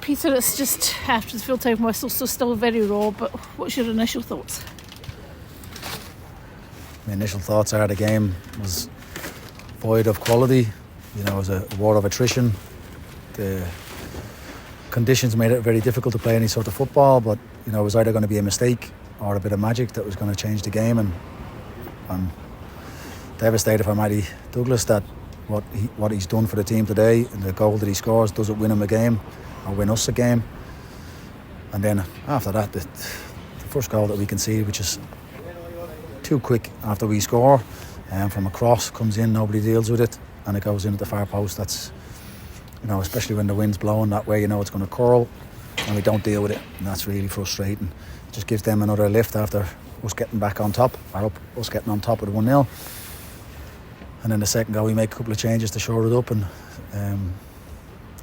Peter, it's just after the full-time whistle, so still very raw, but what's your initial thoughts? My initial thoughts are the game was void of quality. It was a war of attrition. The conditions made it very difficult to play any sort of football, but it was either going to be a mistake or a bit of magic that was going to change the game. And I'm devastated for Matty Douglas that what he's done for the team today, and the goal that he scores doesn't win him a game or win us a game. And then after that, the first goal that we concede, which is too quick after we score, from a cross, comes in, nobody deals with it, and it goes into the far post. That's, especially when the wind's blowing that way, it's going to curl, and we don't deal with it, and that's really frustrating. It just gives them another lift after us getting back on top, or us getting on top with 1-0. And then the second goal, we make a couple of changes to shore it up, and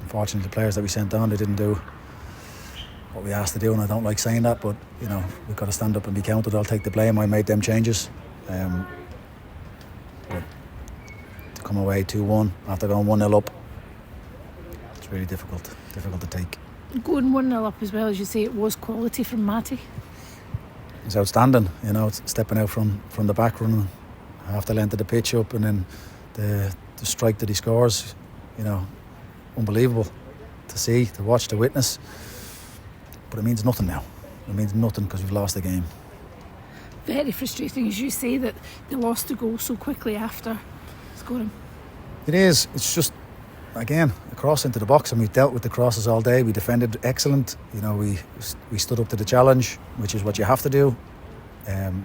unfortunately the players that we sent on, they didn't do what we asked to do, and I don't like saying that, but we've got to stand up and be counted. I'll take the blame. I made them changes, but to come away 2-1 after going 1-0 up, it's really difficult to take. Going 1-0 up as well, as you say, it was quality from Matty. It's outstanding, it's stepping out from the back, running half the length of the pitch up, and then the strike that he scores, unbelievable to see, to watch, to witness. But it means nothing now. It means nothing because we've lost the game. Very frustrating, as you say, that they lost the goal so quickly after scoring. It is. It's just, again, a cross into the box, and we dealt with the crosses all day. We defended excellent. We stood up to the challenge, which is what you have to do.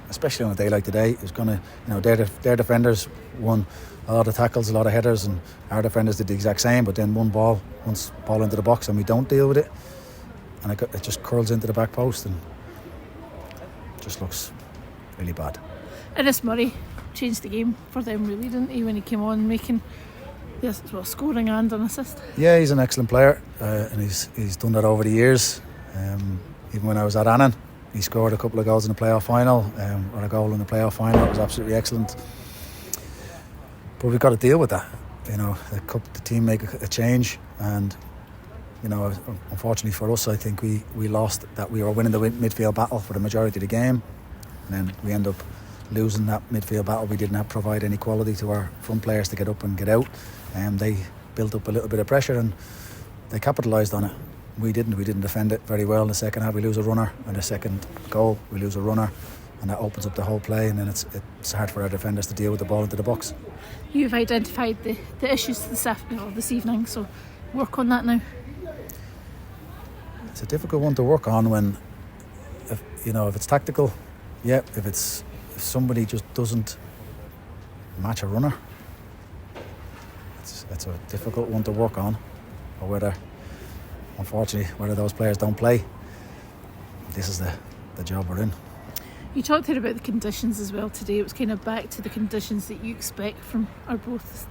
Especially on a day like today, it's going to, their defenders won a lot of tackles, a lot of headers, and our defenders did the exact same. But then one ball into the box, and we don't deal with it, and it just curls into the back post, and just looks really bad. Innes Murray changed the game for them, really, didn't he, when he came on, making scoring and an assist? Yeah, he's an excellent player, and he's done that over the years. Even when I was at Annan, he scored a couple of goals in the playoff final, or a goal in the playoff final. It was absolutely excellent. But we've got to deal with that. The team make a change, and unfortunately for us, I think we lost that. We were winning the midfield battle for the majority of the game, and then we end up losing that midfield battle. We didn't provide any quality to our front players to get up and get out, and they built up a little bit of pressure, and they capitalised on it. We didn't defend it very well in the second half. We lose a runner, and the second goal we lose a runner, and that opens up the whole play, and then it's hard for our defenders to deal with the ball into the box. You've identified the issues this evening, so work on that now. It's a difficult one to work on when, if it's tactical, yeah. If somebody just doesn't match a runner, it's a difficult one to work on, or whether those players don't play. This is the job we're in. You talked here about the conditions as well today. It was kind of back to the conditions that you expect from Arbroath,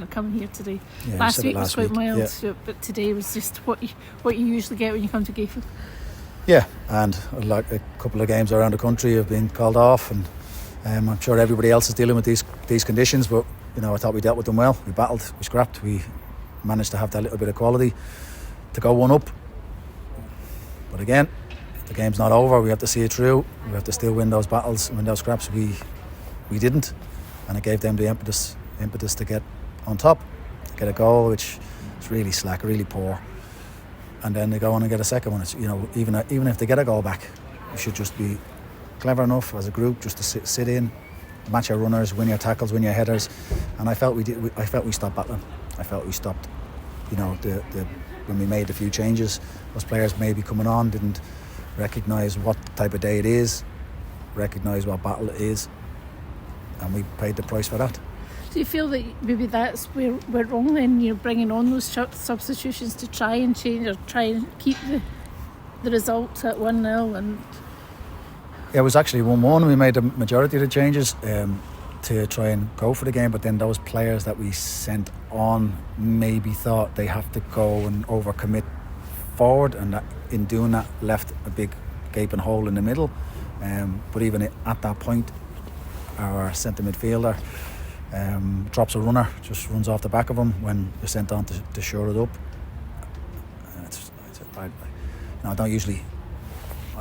coming here today. Yeah, last week was quite mild, yeah. But today was just what you usually get when you come to Gayfield. Yeah, and like a couple of games around the country have been called off, and I'm sure everybody else is dealing with these conditions, but I thought we dealt with them well. We battled, we scrapped, we managed to have that little bit of quality to go 1 up. But again, the game's not over. We have to see it through. We have to still win those battles, win those scraps. We didn't, and it gave them the impetus to get on top, to get a goal, which is really slack, really poor. And then they go on and get a second one. It's, even if they get a goal back, we should just be clever enough as a group just to sit in, match your runners, win your tackles, win your headers. And I felt we did. I felt we stopped battling. I felt we stopped. When we made a few changes, those players maybe coming on didn't recognise what type of day it is, recognise what battle it is, and we paid the price for that. Do you feel that maybe that's where we're wrong then? You're bringing on those substitutions to try and change or try and keep the result at 1-0? And yeah, it was actually 1-1. We made the majority of the changes to try and go for the game, but then those players that we sent on maybe thought they have to go and overcommit forward, and that in doing that left a big gaping hole in the middle. But even at that point, our centre midfielder drops a runner, just runs off the back of him when you're sent on to shore it up. I don't usually.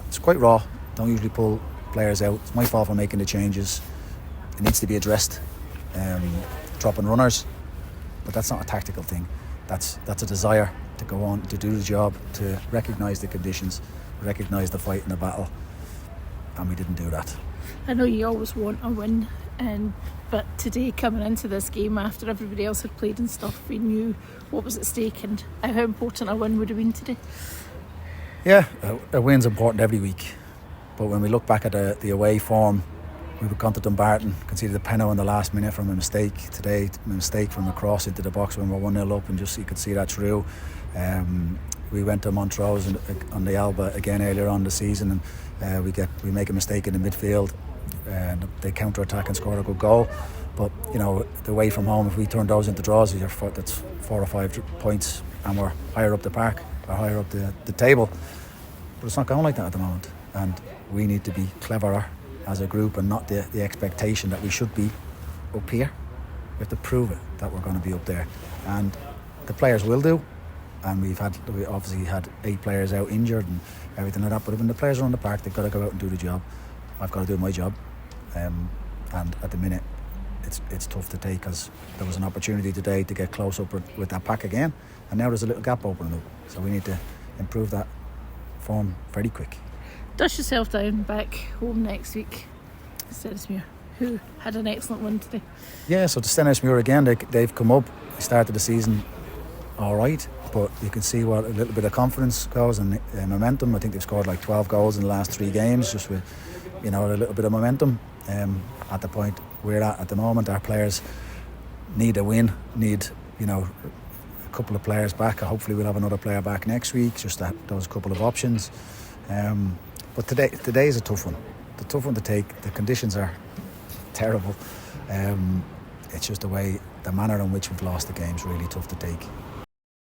It's quite raw. Don't usually pull players out. It's my fault for making the changes. It needs to be addressed. Dropping runners, but that's not a tactical thing. That's a desire to go on to do the job, to recognise the conditions, recognise the fight and the battle, and we didn't do that. I know you always want a win, but today, coming into this game after everybody else had played and stuff, we knew what was at stake and how important a win would have been today. Yeah, a win's important every week, but when we look back at the away form, we would gone to Dumbarton, conceded a penalty in the last minute from a mistake. Today, a mistake from a cross into the box when we're 1-0 up, and just you could see that through. We went to Montrose on the Alba again earlier on the season, and we make a mistake in the midfield, and they counter attack and score a good goal. But the away from home, if we turn those into draws, that's 4 or 5 points, and we're higher up the park or higher up the table. But it's not going like that at the moment, and we need to be cleverer as a group, and not the expectation that we should be up here. We have to prove it that we're going to be up there, and the players will do. And we obviously had 8 players out injured and everything like that, but when the players are on the park, they've got to go out and do the job. I've got to do my job, and at the minute it's tough to take, because there was an opportunity today to get close up with that pack again, and now there's a little gap opening up, so we need to improve that form very quick. Dust yourself down back home next week. Stennismuir, who had an excellent win today. Yeah, so to Stennismuir again, they've come up. They started the season all right, but you can see what a little bit of confidence goes and momentum. I think they've scored like 12 goals in the last 3 games, just with a little bit of momentum. At the point we're at the moment, our players need a win, need a couple of players back. Hopefully we'll have another player back next week, just those couple of options. But today is a tough one. The tough one to take. The conditions are terrible. It's just the manner in which we've lost the game is really tough to take.